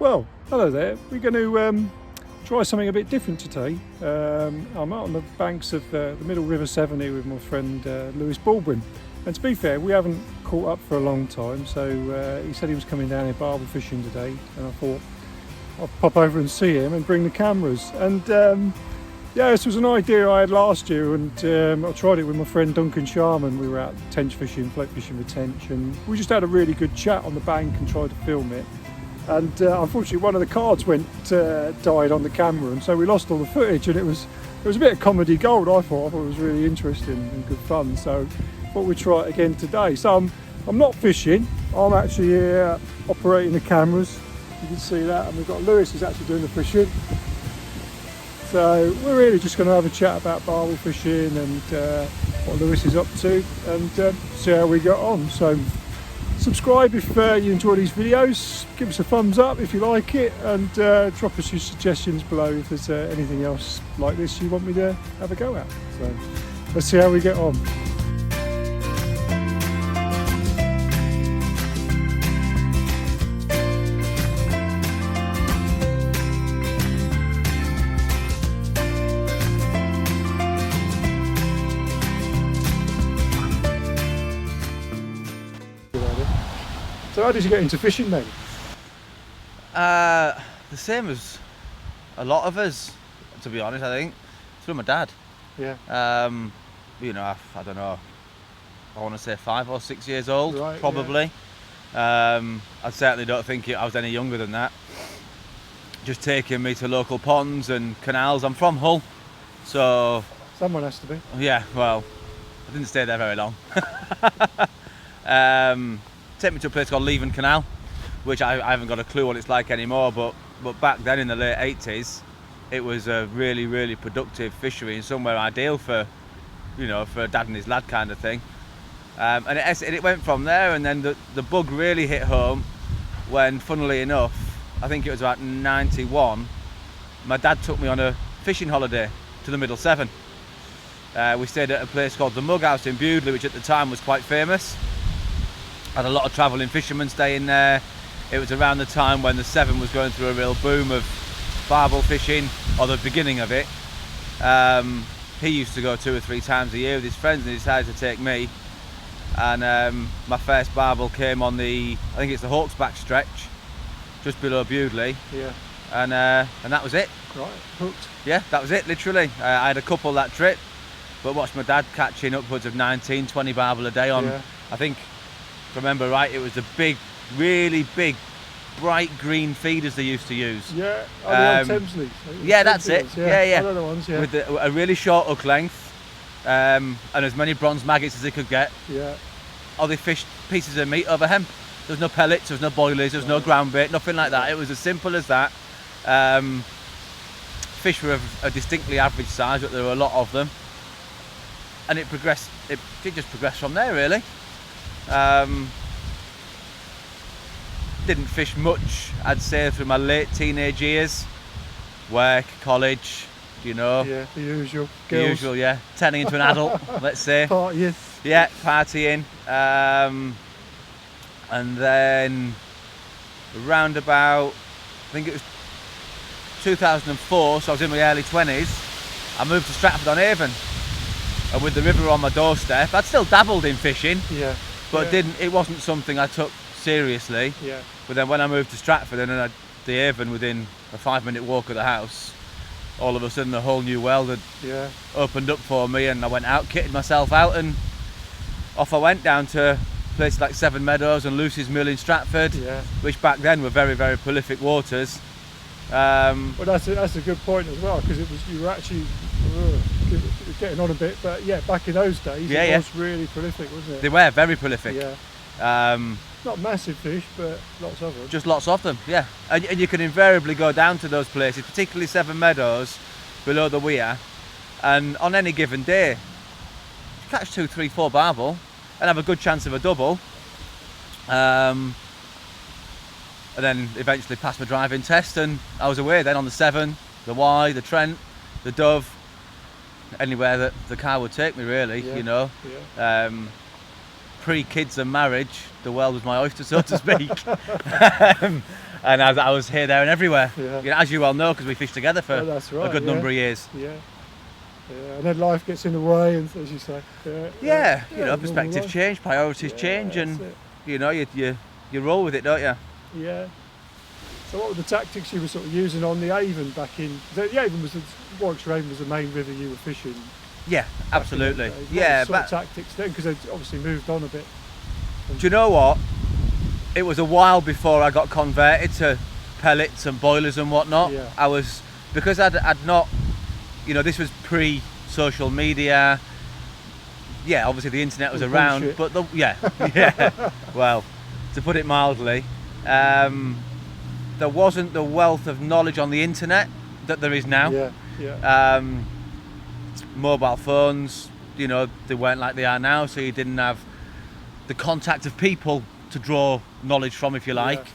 Well, hello there. We're going to try something a bit different today. I'm out on the banks of the Middle River Severn here with my friend Lewis Baldwin. And to be fair, we haven't caught up for a long time, so he said he was coming down here barbel fishing today, and I thought I'll pop over and see him and bring the cameras. And yeah, this was an idea I had last year, and I tried it with my friend Duncan Sharman. We were out tench fishing, float fishing with tench, and we just had a really good chat on the bank and tried to film it. And unfortunately, one of the cards died on the camera, and so we lost all the footage. And it was a bit of comedy gold. I thought it was really interesting and good fun. So I thought we'd try it again today. So I'm not fishing. I'm actually here operating the cameras. You can see that, and we've got Lewis who's actually doing the fishing. So we're really just going to have a chat about barbel fishing and what Lewis is up to, and see how we get on. So subscribe if you enjoy these videos, give us a thumbs up if you like it, and drop us your suggestions below if there's anything else like this you want me to have a go at. So let's see how we get on. So how did you get into fishing then? The same as a lot of us, to be honest. I think through my dad. Yeah. You know, I don't know. I want to say 5 or 6 years old, right, probably. Yeah. I certainly don't think I was any younger than that. Just taking me to local ponds and canals. I'm from Hull, so Someone has to be. yeah. Well, I didn't stay there very long. Take me to a place called Severn Canal, which I haven't got a clue what it's like anymore, but back then in the late 80s, it was a really, really productive fishery and somewhere ideal for, you know, for a dad and his lad kind of thing. And it went from there, and then the bug really hit home when, funnily enough, I think it was about 91, my dad took me on a fishing holiday to the Middle Severn. We stayed at a place called the Mug House in Bewdley, which at the time was quite famous. Had a lot of travelling fishermen staying there. It was around the time when the Severn was going through a real boom of barbel fishing, or the beginning of it. He used to go 2 or 3 times a year with his friends, and he decided to take me. And my first barbel came on I think it's the Hawk's Back stretch, just below Bewdley. Yeah. And that was it. Right, hooked. Yeah, that was it, literally. I had a couple that trip, but watched my dad catching upwards of 19, 20 barbel a day on, Yeah. I think, if I remember right, it was the big, really big, bright green feeders they used to use. Yeah, on Thamesley. Yeah, that's it. Yeah. One of the ones, yeah. With a really short hook length, and as many bronze maggots as they could get. Yeah. Or they fished pieces of meat over hemp. There was no pellets, there was no boilies, there was no ground bait, nothing like that. It was as simple as that. Fish were of a distinctly average size, but there were a lot of them. And it did just progress from there, really. Didn't fish much, I'd say, through my late teenage years. Work, college, you know. Yeah, the usual. The Girls. usual, yeah. Turning into an adult, let's say. Partying. Yeah, partying. And then around about, I think it was 2004, so I was in my early 20s, I moved to Stratford-on-Avon. And with the river on my doorstep, I'd still dabbled in fishing. Yeah. But it wasn't something I took seriously. Yeah. But then when I moved to Stratford and then the Avon within a 5-minute walk of the house, all of a sudden a whole new world had opened up for me, and I went out, kitted myself out, and off I went down to places like Severn Meadows and Lucy's Mill in Stratford, which back then were very, very prolific waters. Well, that's a good point as well, because you were actually getting on a bit, but yeah, back in those days it was really prolific, wasn't it? They were very prolific. Yeah. Not massive fish, but lots of them. Just lots of them, yeah. And you can invariably go down to those places, particularly Severn Meadows, below the weir, and on any given day, catch 2, 3, 4 barbel, and have a good chance of a double. And then eventually passed my driving test, and I was away then on the Severn, the Wye, the Trent, the Dove, anywhere that the car would take me, really, you know. Yeah. Pre-kids and marriage, the world was my oyster, so to speak. and I was here, there, and everywhere. Yeah. You know, as you well know, because we fished together for That's right, a good number of years. Yeah. Yeah, and then life gets in the way, and as you say. Yeah, you know, normal perspectives life. change, priorities change, and that's it. you know, you roll with it, don't you? Yeah. So what were the tactics you were sort of using on the Avon back in? The Avon was Warwickshire Avon was the main river you were fishing. Yeah, absolutely. What Yeah, sort but of tactics then, because they'd obviously moved on a bit. do you know what? It was a while before I got converted to pellets and boilers and whatnot. Yeah. I was, because I'd not, you know, this was pre-social media. Yeah, obviously the internet was around, Bullshit. but yeah. Well, to put it mildly, there wasn't the wealth of knowledge on the internet that there is now. Yeah. Mobile phones, you know, they weren't like they are now, so you didn't have the contact of people to draw knowledge from, if you like.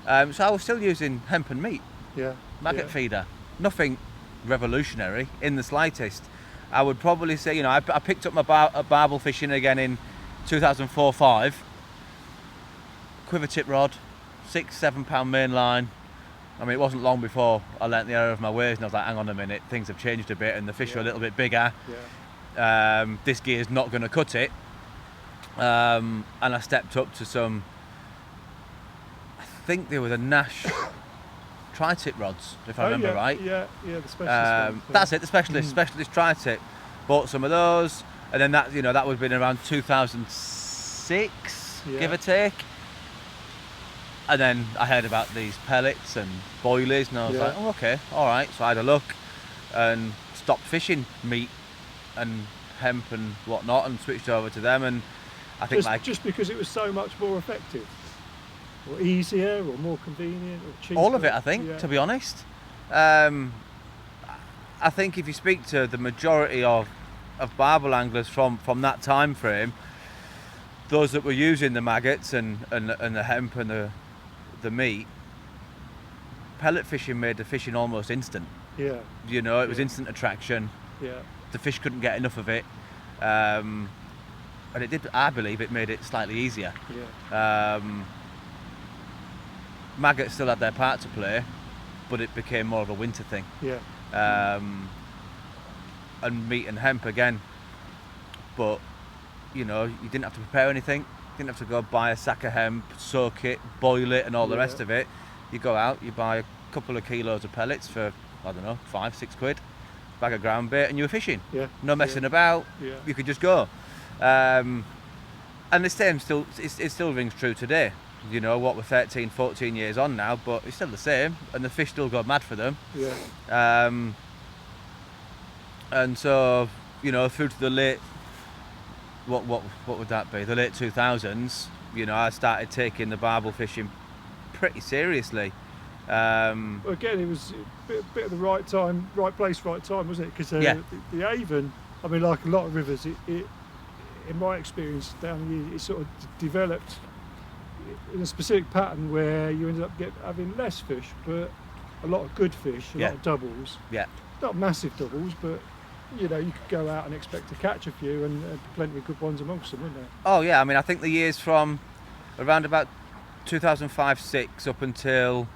So I was still using hemp and meat, Yeah. maggot feeder, nothing revolutionary in the slightest. I would probably say, you know, I picked up my barbel fishing again in 2004-05, quiver tip rod, 6-7 pound main line. I mean, it wasn't long before I learnt the error of my ways, and I was like, hang on a minute, things have changed a bit, and the fish are a little bit bigger. Yeah. This gear's not going to cut it. And I stepped up to some, I think they were the Nash tri-tip rods, if I remember right. Yeah, the specialist ones. That's it, the specialist tri-tip. Bought some of those, and then that, you know, that would have been around 2006, give or take. And then I heard about these pellets and boilies, and I was like, oh, okay, all right. So I had a look and stopped fishing meat and hemp and whatnot, and switched over to them. And I think just because it was so much more effective, or easier, or more convenient, or cheaper. All of it, I think, to be honest. I think if you speak to the majority of barbel anglers from that time frame, those that were using the maggots and the hemp and the meat, pellet fishing made the fishing almost instant. Yeah. You know, it was instant attraction. Yeah. The fish couldn't get enough of it. And it did, I believe, it made it slightly easier. Yeah. Maggots still had their part to play, but it became more of a winter thing. Yeah. And meat and hemp again. But, you know, you didn't have to prepare anything. Didn't have to go buy a sack of hemp, soak it, boil it, and all the rest of it. You go out, you buy a couple of kilos of pellets for, I don't know, 5-6 quid, bag of ground bait, and you were fishing. Yeah. No messing about. Yeah. You could just go. And the same it still rings true today. You know what, we're 13, 14 years on now, but it's still the same, and the fish still go mad for them. Yeah. And so, you know, through to the late, what would that be? The late 2000s. You know, I started taking the barbel fishing pretty seriously. Well, again, it was a bit of the right time, right place, right time, wasn't it? Because the Avon, I mean, like a lot of rivers, it in my experience down here, it sort of developed in a specific pattern where you ended up having less fish, but a lot of good fish, a lot of doubles. Yeah. Not massive doubles, but you know, you could go out and expect to catch a few, and plenty of good ones amongst them, weren't there? Oh yeah, I mean, I think the years from around about 2005-06 up until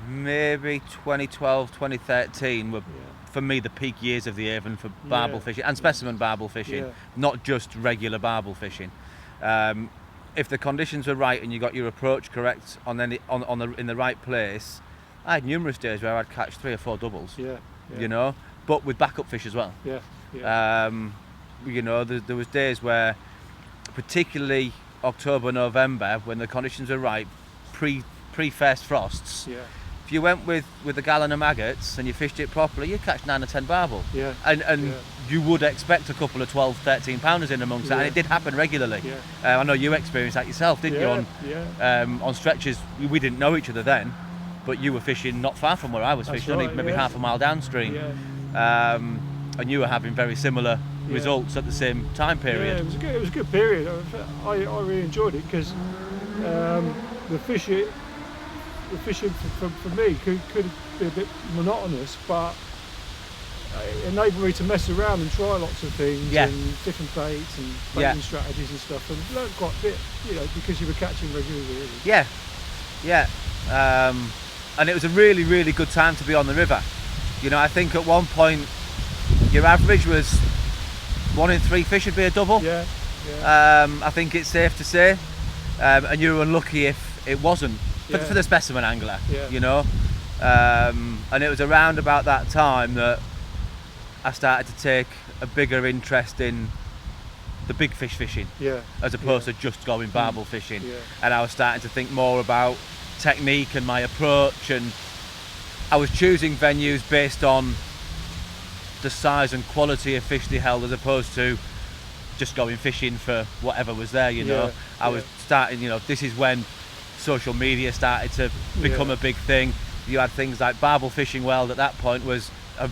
maybe 2012, 2013 were, for me, the peak years of the Avon for barbel fishing and specimen barbel fishing, not just regular barbel fishing. If the conditions were right and you got your approach correct in the right place, I had numerous days where I'd catch 3 or 4 doubles. You know, but with backup fish as well. You know, there was days where, particularly October, November, when the conditions were right, pre first frosts. If you went with a gallon of maggots and you fished it properly, you'd catch 9 or 10 barbel. And you would expect a couple of 12, 13 pounders in amongst that, and it did happen regularly. I know you experienced that yourself, didn't you? On stretches, we didn't know each other then, but you were fishing not far from where I was fishing, only maybe half a mile downstream. And you were having very similar results at the same time period. Yeah, it was a good period. I really enjoyed it because the fishing for me could be a bit monotonous, but it enabled me to mess around and try lots of things and different baits and baiting strategies and stuff, and learned quite a bit, you know, because you were catching regularly. Yeah. And it was a really, really good time to be on the river. You know, I think at one point your average was 1 in 3 fish would be a double. Yeah, yeah. I think it's safe to say. And you were unlucky if it wasn't for the specimen angler. Yeah. You know, and it was around about that time that I started to take a bigger interest in the big fish fishing, as opposed to just going barbel fishing. Yeah. And I was starting to think more about technique and my approach, and I was choosing venues based on the size and quality of fish they held, as opposed to just going fishing for whatever was there, you know. I was starting, you know, this is when social media started to become a big thing. You had things like Barbel Fishing World at that point was a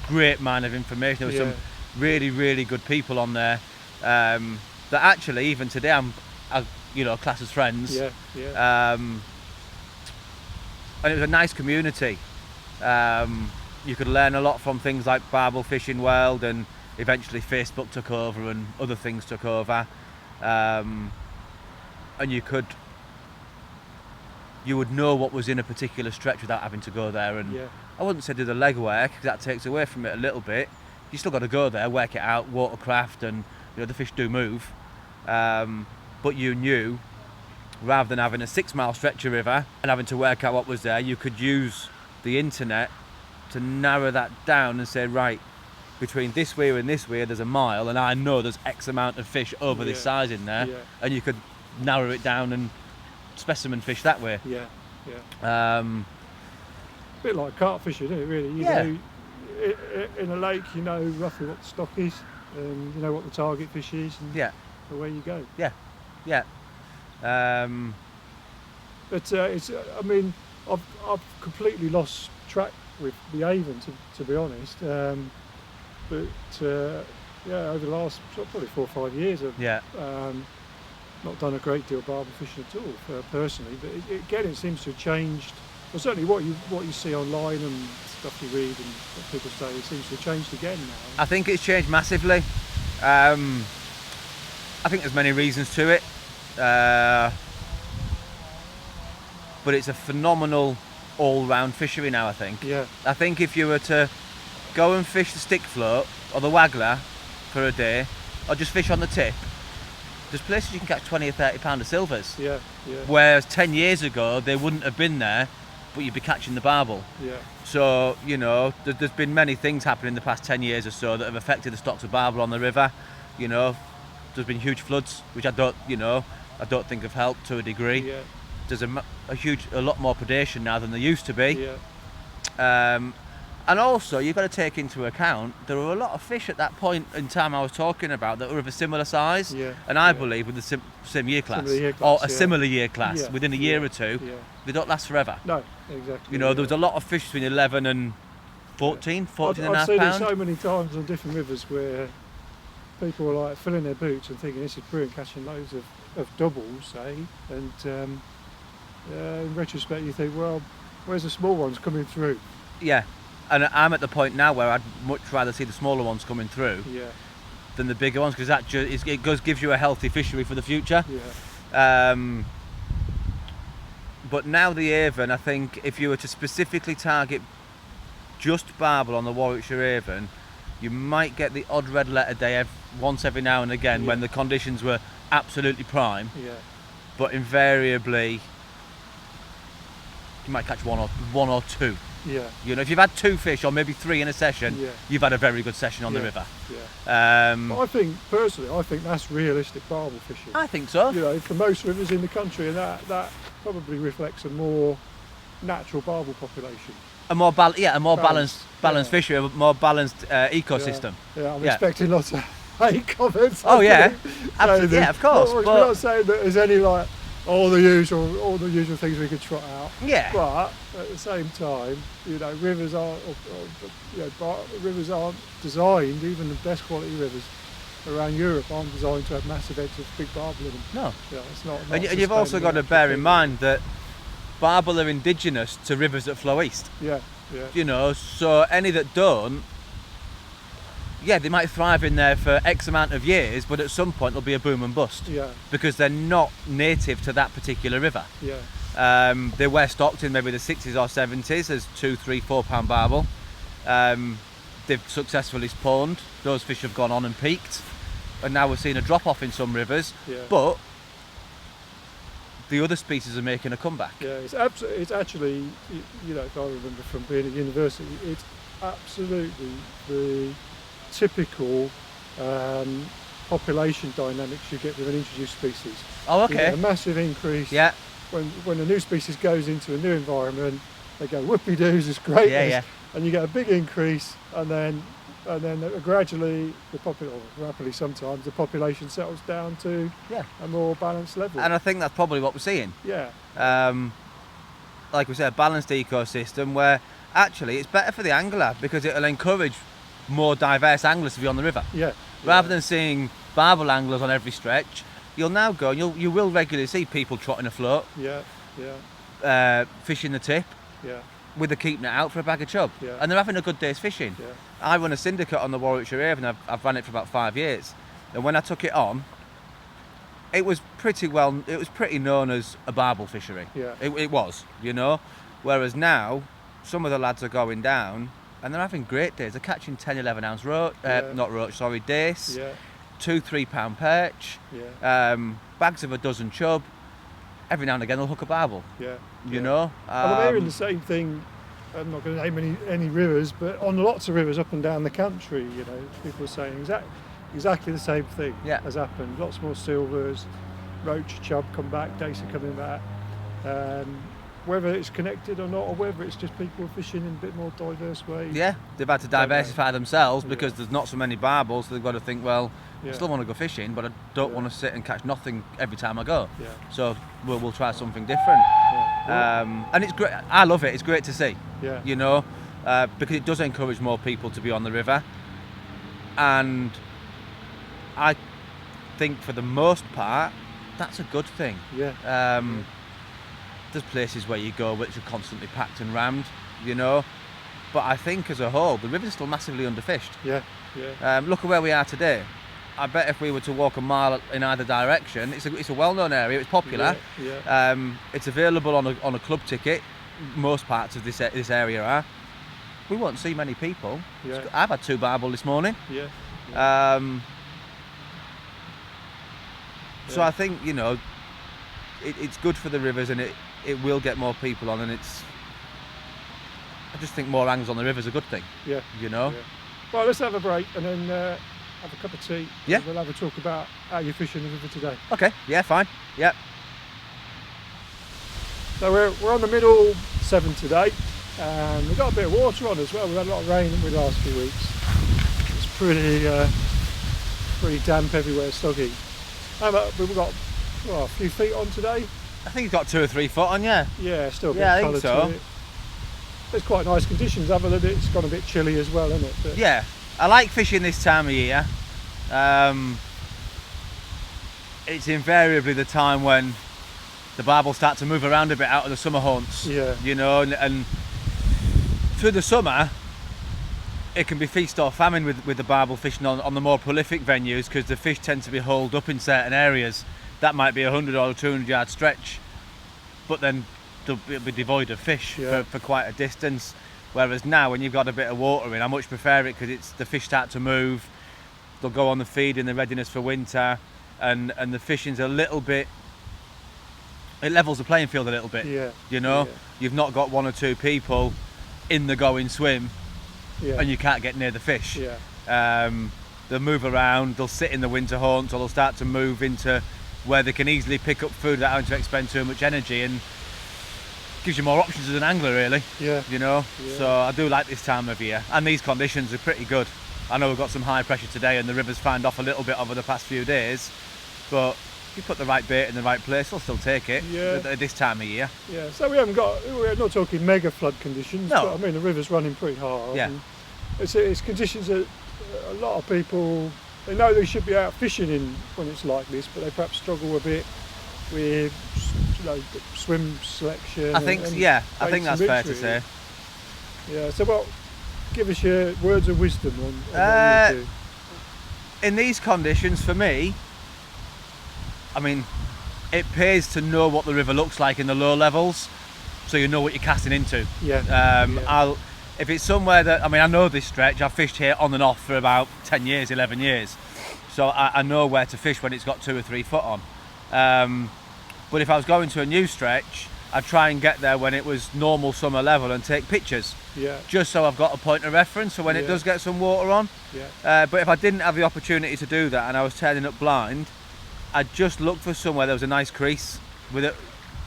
great mine of information. There were some really, really good people on there that actually even today I you know, class as friends. And it was a nice community. You could learn a lot from things like Barbel Fishing World, and eventually Facebook took over and other things took over. And you would know what was in a particular stretch without having to go there. And I wouldn't say do the legwork, because that takes away from it a little bit. You still got to go there, work it out, watercraft, and you know, the fish do move. But you knew, rather than having a 6-mile stretch of river and having to work out what was there, you could use the internet to narrow that down and say, right, between this weir and this weir there's a mile, and I know there's X amount of fish over this size in there, and you could narrow it down and specimen fish that way. A bit like carp fishing, isn't it, really? You know, in a lake, you know roughly what the stock is, and you know what the target fish is, and away you go. But it's, I mean, I've completely lost track with the Avon, to be honest. But over the last probably 4 or 5 years, I've not done a great deal of barbel fishing at all, personally. But again, it seems to have changed. Well, certainly what you see online and stuff you read and what people say, it seems to have changed again now. I think it's changed massively. I think there's many reasons to it. But it's a phenomenal all-round fishery now, I think. I think if you were to go and fish the stick float or the waggler for a day, or just fish on the tip, there's places you can catch 20 or 30 pound of silvers. Whereas 10 years ago they wouldn't have been there, but you'd be catching the barbel. So, you know, there's been many things happening in the past 10 years or so that have affected the stocks of barbel on the river. You know, there's been huge floods, which I don't think have helped to a degree. There's a lot more predation now than there used to be. And also, you've got to take into account there were a lot of fish at that point in time I was talking about that were of a similar size. And I believe with the same year class, or a similar year class, within a year or two, they don't last forever. No, exactly. You know, there was a lot of fish between 11 and 14 and a half pounds. I've seen it so many times on different rivers where people were like filling their boots and thinking this is brilliant, catching loads of doubles, say, and in retrospect you think, well, where's the small ones coming through? And I'm at the point now where I'd much rather see the smaller ones coming through than the bigger ones, because that gives you a healthy fishery for the future. But now the Avon, I think if you were to specifically target just barbel on the Warwickshire Avon, you might get the odd red letter day once every now and again when the conditions were absolutely prime. But invariably you might catch one or two. You know, if you've had 2 fish or maybe 3 in a session, you've had a very good session on the river. But I think that's realistic barbel fishing. I think so. You know, for most rivers in the country, and that probably reflects a more natural barbel population. A more balanced fishery, a more balanced ecosystem. I'm expecting lots of hate comments. Oh yeah, absolutely. Yeah, of course. We're not saying that there's any like all the usual things we could trot out. But at the same time, you know, rivers aren't designed. Even the best quality rivers around Europe aren't designed to have massive heads of big barbel in them. No. It's not. And you've also got to bear in mind that barbel are indigenous to rivers that flow east. You know, so any that don't, they might thrive in there for X amount of years, but at some point there'll be a boom and bust. Because they're not native to that particular river. They were stocked in maybe the 60s or 70s as 2, 3, 4 pound barbel. They've successfully spawned. Those fish have gone on and peaked, and now we're seeing a drop off in some rivers. Yeah. But the other species are making a comeback. Yeah, it's actually, you know, if I remember from being at university, it's absolutely the typical population dynamics you get with an introduced species. Oh, You get okay. a massive increase. Yeah, When a new species goes into a new environment, they go whoopie doos, it's great. yeah. And you get a big increase, and then gradually rapidly sometimes the population settles down to Yeah. a more balanced level. And I think that's probably what we're seeing. Yeah, Like we said, a balanced ecosystem where actually it's better for the angler because it'll encourage more diverse anglers to be on the river. yeah. Rather than seeing barbel anglers on every stretch, you'll now go and you will regularly see people trotting a float, fishing the tip Yeah, with the keep net out for a bag of chub, Yeah. and they're having a good day's fishing. yeah. I run a syndicate on the Warwickshire Avon. I've run it for about 5 years, and when I took it on, it was pretty known as a barbel fishery. Yeah. It was, you know. Whereas now, some of the lads are going down and they're having great days. They're catching 10, 11 ounce dace, Yeah, 2, 3 pound perch, yeah, bags of a dozen chub. Every now and again they'll hook a barbel, yeah. you know. And we're hearing the same thing. I'm not going to name any rivers, but on lots of rivers up and down the country, you know, people are saying exactly the same thing has happened. Lots more silvers, roach, chub come back, dace are coming back. Whether it's connected or not, or whether it's just people fishing in a bit more diverse ways. Yeah, they've had to diversify themselves Yeah. because there's not so many barbels, so they've got to think, well, Yeah. I still want to go fishing, but I don't Yeah. want to sit and catch nothing every time I go. Yeah. So we'll try something different. Yeah. And it's great. I love it. It's great to see. Yeah. You know, because it does encourage more people to be on the river, and I think for the most part that's a good thing. Yeah. There's places where you go which are constantly packed and rammed, you know, but I think as a whole the river's still massively underfished. Yeah. Yeah. Look at where we are today. I bet if we were to walk a mile in either direction, it's a well-known area. It's popular. Yeah. It's available on a club ticket. Most parts of this area are. We won't see many people. Yeah. I've had 2 barbel this morning. Yeah. So I think, you know, it's good for the rivers, and it will get more people on, and I just think more anglers on the river is a good thing. Yeah. You know. Yeah. Well, let's have a break and then have a cup of tea. Yeah. And we'll have a talk about how you're fishing the river today. Okay. Yeah. Fine. Yeah. So we're on the middle Severn today, and we've got a bit of water on as well. We've had a lot of rain in the last few weeks. It's pretty damp everywhere, soggy. We've got a few feet on today. I think you've got 2 or 3 foot on, yeah. Yeah, still a bit Yeah, I colour think so. to it. There's quite nice conditions, other than it's gone a bit chilly as well, isn't it? But Yeah. I like fishing this time of year. It's invariably the time when the barbel start to move around a bit out of the summer haunts. Yeah. You know, and through the summer, it can be feast or famine with the barbel fishing on the more prolific venues, because the fish tend to be holed up in certain areas. That might be a 100 or 200 yard stretch, but then it'll be devoid of fish for quite a distance. Whereas now, when you've got a bit of water in, I much prefer it because the fish start to move. They'll go on the feed in the readiness for winter, and the fishing's a little bit. It levels the playing field a little bit. Yeah. You know, Yeah. you've not got 1 or 2 people in the going swim, Yeah. and you can't get near the fish. Yeah. They'll move around. They'll sit in the winter haunts, or they'll start to move into where they can easily pick up food without having to expend too much energy, and gives you more options as an angler, really. Yeah. You know. Yeah. So I do like this time of year, and these conditions are pretty good. I know we've got some high pressure today, and the river's fanned off a little bit over the past few days, but if you put the right bait in the right place, they'll still take it. Yeah. At this time of year. Yeah, so we're not talking mega flood conditions, No. but I mean the river's running pretty hard. Yeah. And it's conditions that a lot of people, they know they should be out fishing in when it's like this, but they perhaps struggle a bit with, you know, swim selection. I think, and I think baits that's and fair bits, to say. really. Yeah, so give us your words of wisdom on what you do. In these conditions, for me, I mean, it pays to know what the river looks like in the low levels, so you know what you're casting into. If it's somewhere that, I mean, I know this stretch, I've fished here on and off for about 10 years, 11 years, so I know where to fish when it's got 2 or 3 foot on. But if I was going to a new stretch, I'd try and get there when it was normal summer level and take pictures, just so I've got a point of reference for when it does get some water on. But if I didn't have the opportunity to do that and I was turning up blind, I'd just look for somewhere there was a nice crease with it,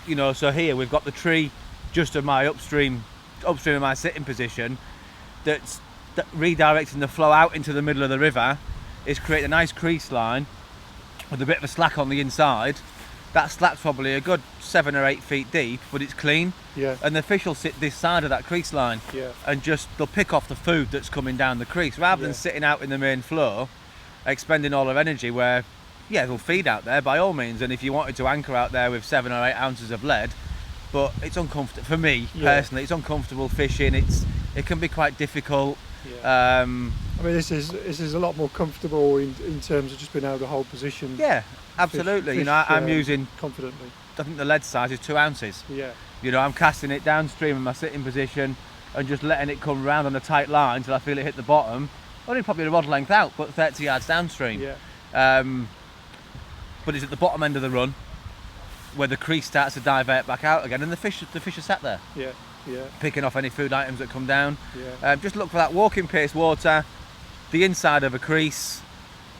you know. So here we've got the tree just of my upstream of my sitting position that's redirecting the flow out into the middle of the river. Is creating a nice crease line with a bit of a slack on the inside. That slack's probably a good 7 or 8 feet deep, but it's clean. And the fish will sit this side of that crease line and just they'll pick off the food that's coming down the crease rather than sitting out in the main flow, expending all their energy. Where they'll feed out there by all means, and if you wanted to anchor out there with 7 or 8 ounces of lead, but it's uncomfortable for me personally. It's uncomfortable fishing. It can be quite difficult. I mean, this is a lot more comfortable in terms of just being able to hold position. Absolutely. Fish, you know, I'm using confidently. I think the lead size is 2 ounces. You know, I'm casting it downstream in my sitting position and just letting it come round on a tight line until I feel it hit the bottom. Only probably a rod length out, but 30 yards downstream. But it's at the bottom end of the run where the crease starts to divert back out again, and the fish are sat there. Picking off any food items that come down. Just look for that walking pace water, the inside of a crease,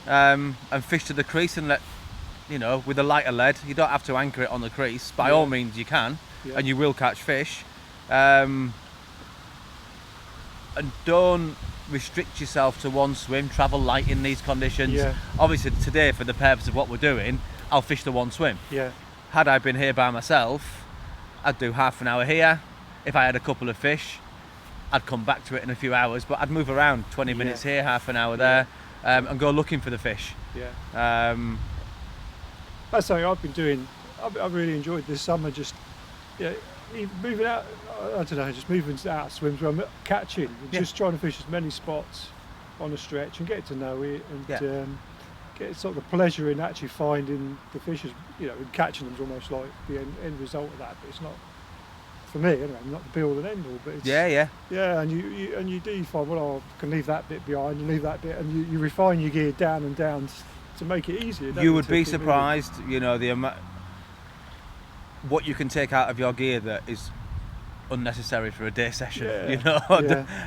and fish to the crease and let, you know, with a lighter lead, you don't have to anchor it on the crease. By all means you can, and you will catch fish. And don't restrict yourself to one swim. Travel light in these conditions. Obviously today, for the purpose of what we're doing, I'll fish the one swim. Had I been here by myself, I'd do half an hour here. If I had a couple of fish, I'd come back to it in a few hours, but I'd move around 20 minutes here, half an hour there, and go looking for the fish. That's something I've been doing. I've really enjoyed this summer, just moving out, I don't know, just moving out swims where I'm catching, and just trying to fish as many spots on a stretch and get to know it, and get sort of the pleasure in actually finding the fish, you know, and catching them's almost like the end result of that, but it's not, for me anyway, not the be all and end all, but it's, and you find, well, I can leave that bit behind and leave that bit, and you refine your gear down and down to make it easier. You would be surprised, you know, the what you can take out of your gear that is unnecessary for a day session. You know,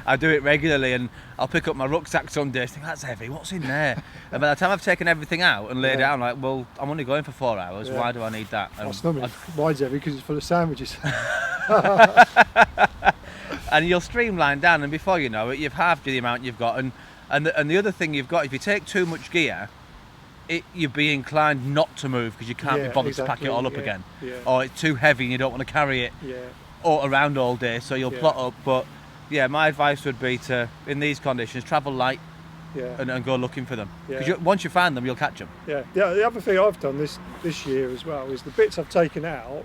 I do it regularly, and I'll pick up my rucksack some days, think that's heavy, what's in there? And by the time I've taken everything out and laid it down, like, well, I'm only going for 4 hours, why do I need that? Mine's heavy because it's full of sandwiches. And you'll streamline down, and before you know it, you've halved the amount you've got. And the other thing you've got, if you take too much gear, you'd be inclined not to move because you can't be bothered to pack it all up again, or it's too heavy and you don't want to carry it around all day, so you'll plot up. But my advice would be to, in these conditions, travel light and go looking for them, because once you find them, you'll catch them. The other thing I've done this year as well is the bits I've taken out,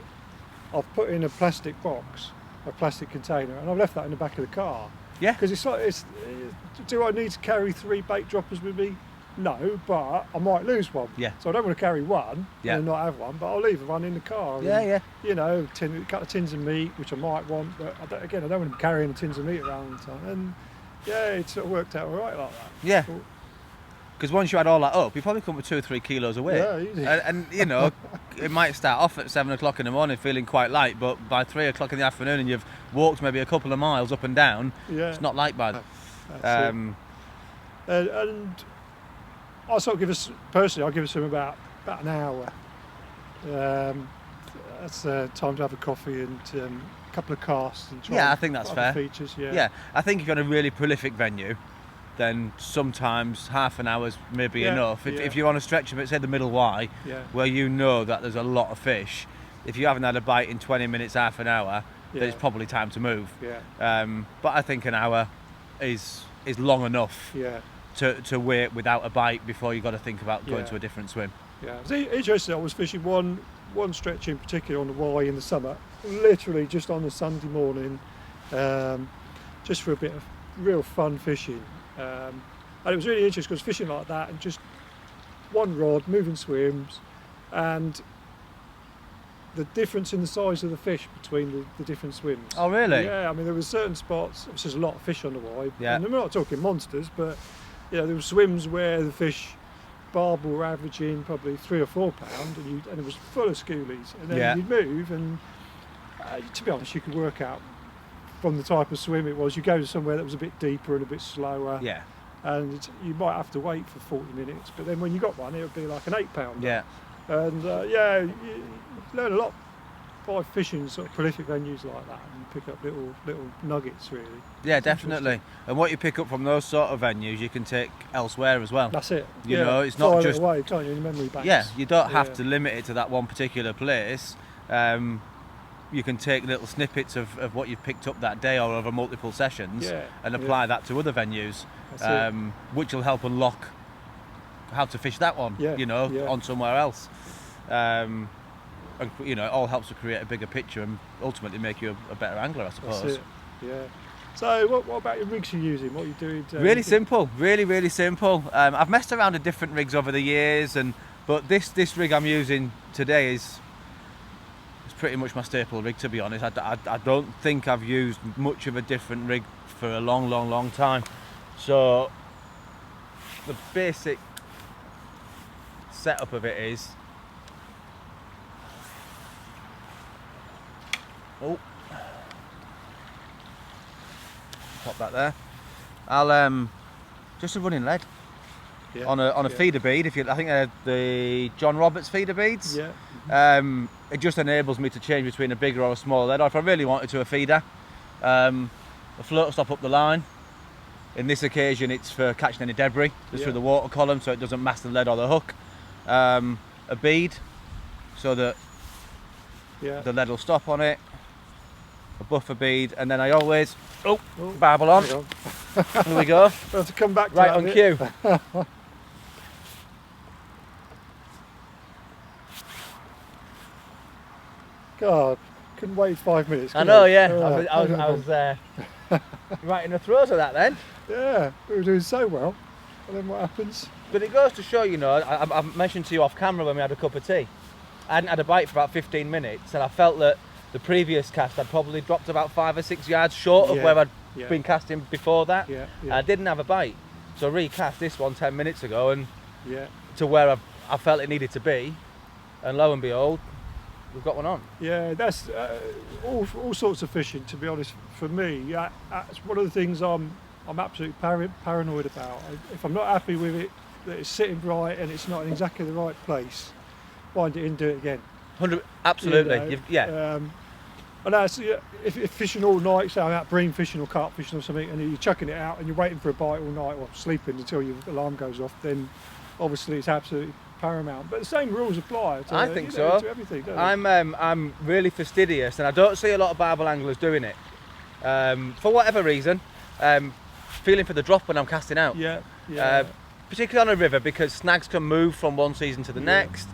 I've put in a plastic box, a plastic container, and I've left that in the back of the car. Because it's like, do I need to carry 3 bait droppers with me? No, but I might lose one. So I don't want to carry one and not have one, but I'll leave one in the car. You know, a couple of tins of meat, which I might want, but I don't want to be carrying tins of meat around all the time. And it sort of worked out all right like that. Because once you add all that up, you probably come with 2 or 3 kilos of weight. And you know, it might start off at 7 o'clock in the morning feeling quite light, but by 3 o'clock in the afternoon and you've walked maybe a couple of miles up and down, it's not light bad. And I'll sort of give us, personally, I'll give us about an hour. That's time to have a coffee and a couple of casts and try. I think that's fair. Features, I think if you're on a really prolific venue, then sometimes half an hour's maybe enough. If you're on a stretch of it, say the Middle Y, where you know that there's a lot of fish, if you haven't had a bite in 20 minutes, half an hour, then it's probably time to move. But I think an hour is long enough to wait without a bite before you've got to think about going to a different swim. It's interesting. I was fishing one stretch in particular on the Y in the summer, literally just on a Sunday morning, just for a bit of real fun fishing. And it was really interesting because fishing like that and just one rod, moving swims, and the difference in the size of the fish between the different swims. Oh, really? Yeah, I mean, there were certain spots, there's a lot of fish on the Wye, Yeah. and we're not talking monsters, but there were swims where the fish barbel were averaging probably 3 or 4 pound, and it was full of schoolies, and then you'd move, and to be honest, you could work out from the type of swim it was. You go to somewhere that was a bit deeper and a bit slower, and you might have to wait for 40 minutes, but then when you got one, it would be like an 8 pounder. Yeah. And you learn a lot by fishing sort of prolific venues like that, and pick up little nuggets, really. Yeah, definitely. And what you pick up from those sort of venues, you can take elsewhere as well. That's it. You know, it's not just away, can't you, in memory banks. Yeah, you don't have to limit it to that one particular place. You can take little snippets of what you've picked up that day or over multiple sessions and apply that to other venues, which will help unlock how to fish that one, on somewhere else. And, it all helps to create a bigger picture and ultimately make you a better angler, I suppose. That's it. Yeah. So what about your rigs you're using? What are you doing? Really simple, really simple. I've messed around with different rigs over the years, but this rig I'm using today is pretty much my staple rig, to be honest. I don't think I've used much of a different rig for a long time. So the basic setup of it is pop that there. I'll just a running lead on a feeder bead. I think they're the John Roberts feeder beads. It just enables me to change between a bigger or a smaller lead, or if I really wanted to, a feeder. A float stop up the line. In this occasion, it's for catching any debris just through the water column, so it doesn't mask the lead or the hook. A bead, so that the lead will stop on it. A buffer bead, and then I always barbel on. Here we go. We'll have to come back to right that on cue. God, couldn't wait 5 minutes. I know, I was right in the throes of that then. Yeah, we were doing so well, and then what happens? But it goes to show, I mentioned to you off camera when we had a cup of tea, I hadn't had a bite for about 15 minutes, and I felt that the previous cast I'd probably dropped about 5 or 6 yards short of where I'd been casting before that. I didn't have a bite, so I recast this one 10 minutes ago and to where I felt it needed to be, and lo and behold, we've got one on. Yeah, that's all sorts of fishing, to be honest. For me, that's one of the things I'm absolutely paranoid about. If I'm not happy with it, that it's sitting right and it's not in exactly the right place, wind it in, do it again. 100, absolutely. And that's, if you're fishing all night, say I'm out bream fishing or carp fishing or something, and you're chucking it out and you're waiting for a bite all night or sleeping until your alarm goes off, then obviously it's absolutely paramount. But the same rules apply to, I think so. To everything, don't I'm really fastidious, and I don't see a lot of barbel anglers doing it. For whatever reason, feeling for the drop when I'm casting out. Particularly on a river, because snags can move from one season to the next.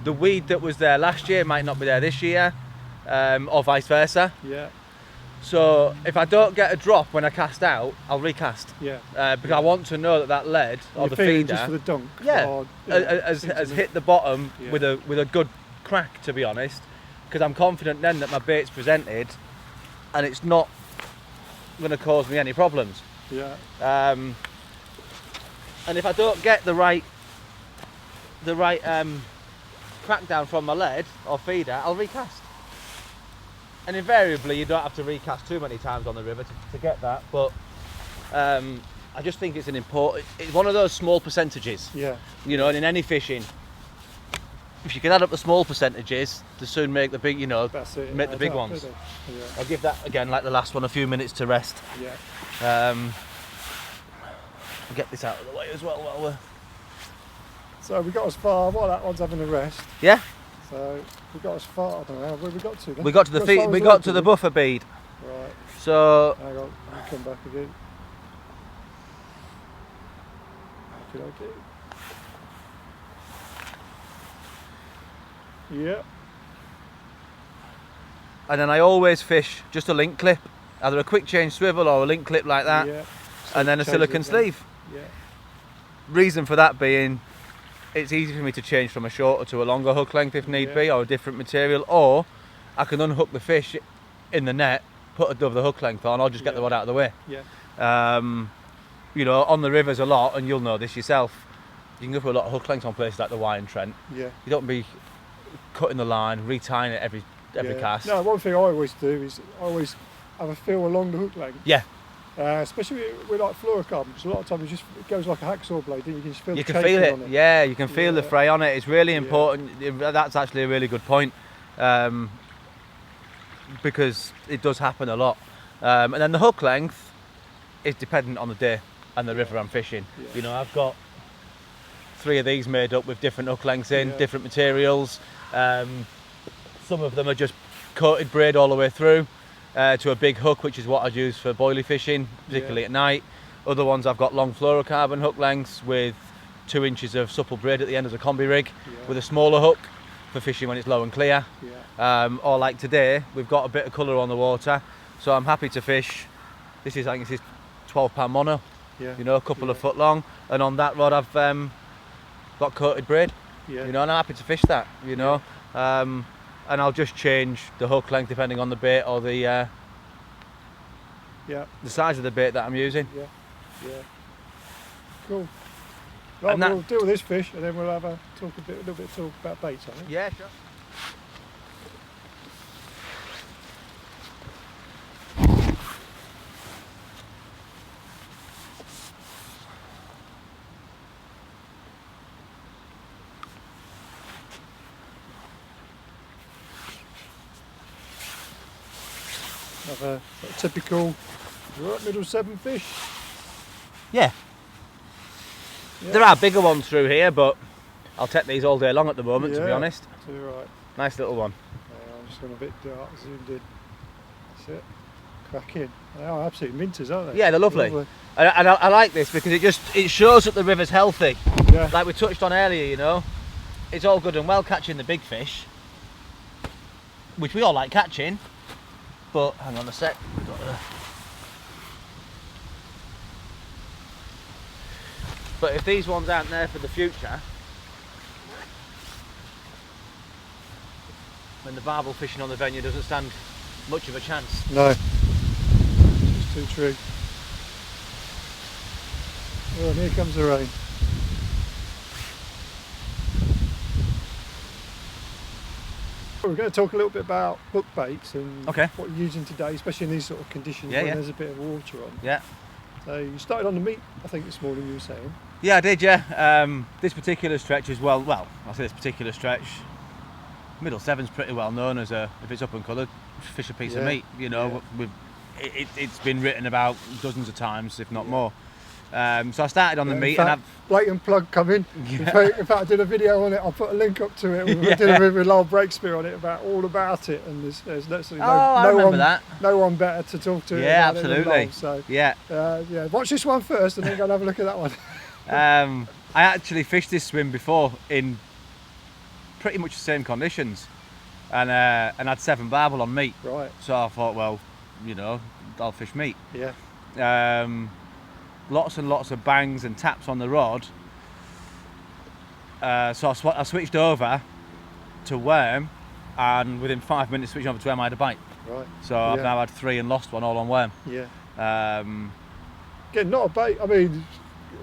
The weed that was there last year might not be there this year, or vice versa. So if I don't get a drop when I cast out, I'll recast. Because I want to know that lead or the feeder, just for the dunk, has hit the bottom with a good crack, to be honest. Because I'm confident then that my bait's presented, and it's not going to cause me any problems. And if I don't get the right crackdown from my lead or feeder, I'll recast. And invariably, you don't have to recast too many times on the river to get that. But I just think it's it's one of those small percentages. And in any fishing, if you can add up the small percentages, to soon make the big, make the big ones. I'll give that again, like the last one, a few minutes to rest. I'll get this out of the way as well while we're... So we got as far, while that one's having a rest. So we got as far, I don't know, where we got to then? We got to the feet, we got to the buffer bead. Right. So... Hang on, I'll come back again. Okay. Yeah. And then I always fish just a link clip, either a quick change swivel or a link clip like that, and then a silicone sleeve. Reason for that being, it's easy for me to change from a shorter to a longer hook length if need Yeah. be, or a different material, or I can unhook the fish in the net, put the hook length on, or just get the rod out of the way. Yeah. You know, on the rivers a lot, and you'll know this yourself, you can go for a lot of hook lengths on places like the Wye and Trent. Yeah. You don't be cutting the line, retying it every Yeah. cast. No, one thing I always do is I always have a feel along the hook length. Yeah. Especially with like fluorocarbon, because a lot of times it goes like a hacksaw blade, and you can just feel You the can feel chafing it, on yeah, you can feel the Yeah. fray on it. It's really Yeah. important. That's actually a really good point, because it does happen a lot. And then the hook length is dependent on the day and the river I'm fishing. Yeah. You know, I've got 3 of these made up with different hook lengths in, Yeah. different materials. Some of them are just coated braid all the way through to a big hook, which is what I'd use for boilie fishing, particularly at night. Other ones I've got long fluorocarbon hook lengths with 2 inches of supple braid at the end as a combi rig, Yeah. with a smaller hook for fishing when it's low and clear. Yeah. Or like today, we've got a bit of colour on the water, so I'm happy to fish. This is, I think this is 12-pound mono, Yeah. you know, a couple of Yeah. foot long, and on that rod I've got coated braid, Yeah. you know, and I'm happy to fish that, you know. And I'll just change the hook length depending on the bait or the Yeah. size of the bait that I'm using. Yeah. Yeah. Cool. Right, And that- we'll deal with this fish, and then we'll have a little bit talk about baits, I think. Yeah, sure. Have a typical right middle 7 fish. Yeah. Yeah. There are bigger ones through here, but I'll take these all day long at the moment, to be Yeah. honest. To the right. Nice little one. I'm just going a bit dark, zoomed in. That's it. Crack in. They are absolute minters, aren't they? Yeah, they're lovely. And I like this because it shows that the river's healthy. Yeah. Like we touched on earlier, you know. It's all good and well catching the big fish, which we all like catching, but hang on a sec. We've got But if these ones aren't there for the future, then the barbel fishing on the venue doesn't stand much of a chance. No. It's too true. Oh, and here comes the rain. We're going to talk a little bit about hook baits and Okay. what you're using today, especially in these sort of conditions Yeah, when yeah. there's a bit of water on. Yeah. So you started on the meat, I think, this morning, you were saying. Yeah, I did, yeah. This particular stretch is well, I say this particular stretch, Middle Severn's pretty well known as if it's up and coloured, fish a piece of Yeah, meat, you know. It's been written about dozens of times, if not Yeah. more. So I started on the In meat, fact, and blatant plug coming. Yeah. In fact, I did a video on it. I'll put a link up to it. We did Yeah. a video with Lyle Breakspear on it all about it, and there's literally I no remember one, that. no one better to talk to. Yeah, about it than absolutely. Lyle. So Yeah. yeah, watch this one first, and then go and have a look at that one. I actually fished this swim before in pretty much the same conditions, and had Severn Barbel on meat. Right. So I thought, well, you know, I'll fish meat. Yeah. Lots and lots of bangs and taps on the rod. So I switched over to worm, and within 5 minutes switching over to worm I had a bite. Right. So I've Yeah. now had 3 and lost one all on worm. Yeah. Again, not a bait. I mean,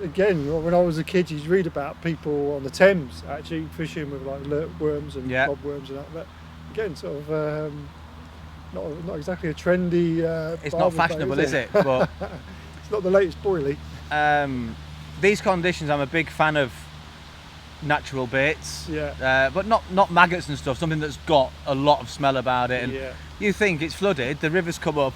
again, when I was a kid, you'd read about people on the Thames actually fishing with like alert worms and Yeah. bobworms and that. But again, sort of not exactly a trendy. It's barbel not fashionable, bait, is it? But It's not the latest boilie. these conditions, I'm a big fan of natural baits. Yeah. But not maggots and stuff. Something that's got a lot of smell about it. And Yeah. you think it's flooded, the rivers come up.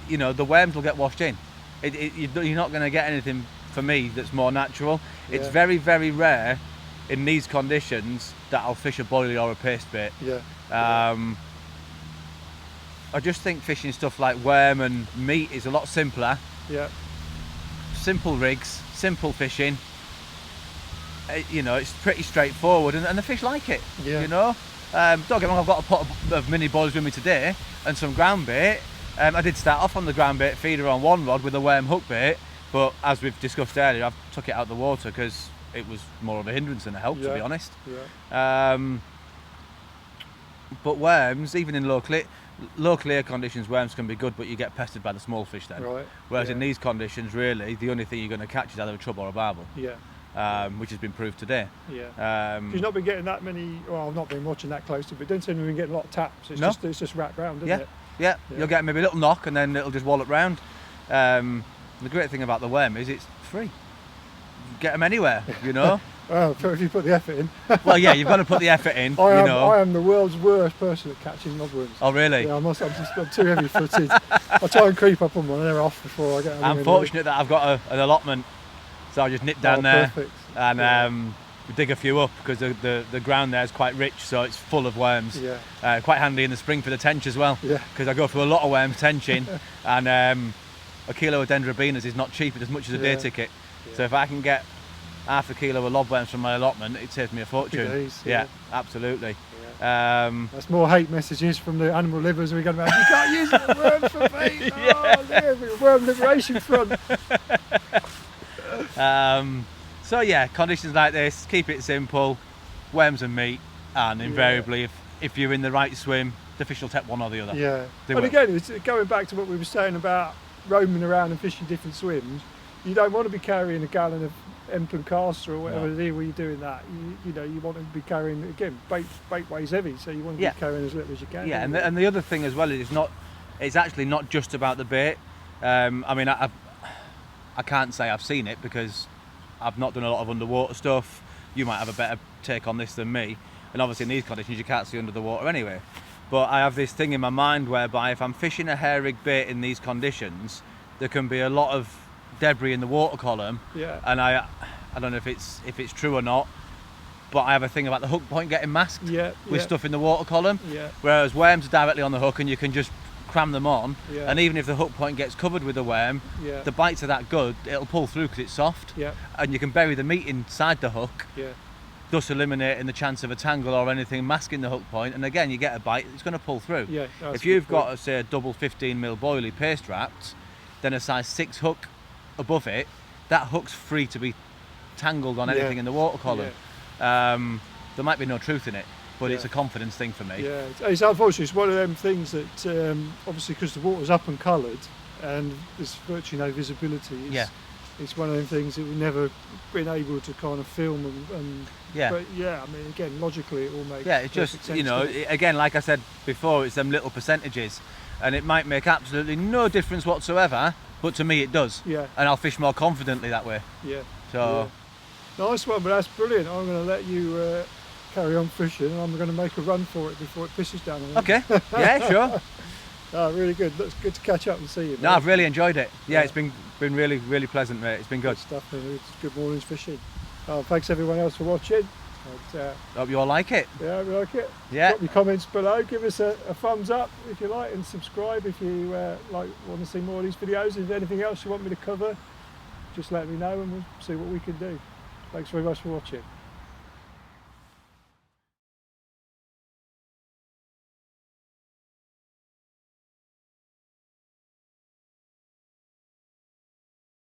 You know, the worms will get washed in. You're not going to get anything for me that's more natural. It's Yeah. very, very rare in these conditions that I'll fish a boilie or a paste bait. Yeah. I just think fishing stuff like worm and meat is a lot simpler. Yeah. Simple rigs, simple fishing. You know, it's pretty straightforward, and the fish like it. Yeah. You know, don't get me wrong. I've got a pot of mini boilies with me today and some ground bait. I did start off on the ground bait feeder on one rod with a worm hook bait, but as we've discussed earlier, I've took it out the water because it was more of a hindrance than a help, to be honest. Yeah. But worms, even in low clear conditions, worms can be good, but you get pestered by the small fish then. Right. Whereas in these conditions, really, the only thing you're going to catch is either a chub or a barbel. Yeah. Which has been proved today. Yeah. You've not been getting that many. Well, I've not been watching that closely, but it doesn't seem to be getting a lot of taps. It's just wrapped round, doesn't it? Yeah. You'll get maybe a little knock, and then it'll just wallop round. The great thing about the worm is it's free. You get them anywhere, you know. Well, if you put the effort in. Well, yeah, you've got to put the effort in. I am the world's worst person at catching knobworms. Oh, really? Yeah, I'm too heavy-footed. I try and creep up on one, and they're off before I get. I'm fortunate that I've got an allotment, so I just nip down there and we dig a few up because the ground there is quite rich, so it's full of worms. Yeah. Quite handy in the spring for the tench as well. Yeah. Because I go through a lot of worms tenching, and a kilo of dendrobinas is not cheap as much as a day ticket. Yeah. So if I can get half a kilo of lobworms from my allotment, it saves me a fortune. Days, yeah, absolutely. Yeah. That's more hate messages from the animal livers. We're going to be like, you can't use it for worms for bait. Oh, Worm Liberation Front. So yeah, conditions like this, keep it simple, worms and meat, and invariably, if you're in the right swim, the fish will take one or the other. Yeah. But again, it's going back to what we were saying about roaming around and fishing different swims. You don't want to be carrying a gallon of Empen caster or whatever it is where you're doing that. You know, you want to be carrying, again, bait weighs heavy, so you want to be carrying as little as you can. Yeah, and the other thing as well is it's actually not just about the bait. I mean, I can't say I've seen it because I've not done a lot of underwater stuff. You might have a better take on this than me. And obviously in these conditions you can't see under the water anyway. But I have this thing in my mind whereby if I'm fishing a hair rig bait in these conditions, there can be a lot of debris in the water column. Yeah. And I don't know if it's true or not, but I have a thing about the hook point getting masked with stuff in the water column. Yeah. Whereas worms are directly on the hook and you can just cram them on, and even if the hook point gets covered with a worm, the bites are that good, it'll pull through because it's soft, and you can bury the meat inside the hook, thus eliminating the chance of a tangle or anything masking the hook point, and again you get a bite, it's going to pull through. If you've got, say, a double 15mm boilie paste wrapped, then a size 6 hook above it, that hook's free to be tangled on anything in the water column. There might be no truth in it, but it's a confidence thing for me. Yeah, it's unfortunate. It's one of them things that obviously because the water's up and coloured and there's virtually no visibility. It's one of them things that we've never been able to kind of film and but I mean, again, logically it all makes it's just sense, you know, again, like I said before, it's them little percentages, and it might make absolutely no difference whatsoever, but to me it does. And I'll fish more confidently that way. So nice one, but that's brilliant. I'm going to let you carry on fishing, and I'm going to make a run for it before it pisses down. Okay. Yeah, sure. Really good. Looks good to catch up and see you. No, I've really enjoyed it. It's been really, really pleasant, mate. It's been good. Stuff. It's good morning's fishing. Thanks everyone else for watching. Hope you all like it. Yeah, we like it. Yeah. Drop your comments below. Give us a thumbs up if you like, and subscribe if you want to see more of these videos. If there's anything else you want me to cover, just let me know and we'll see what we can do. Thanks very much for watching.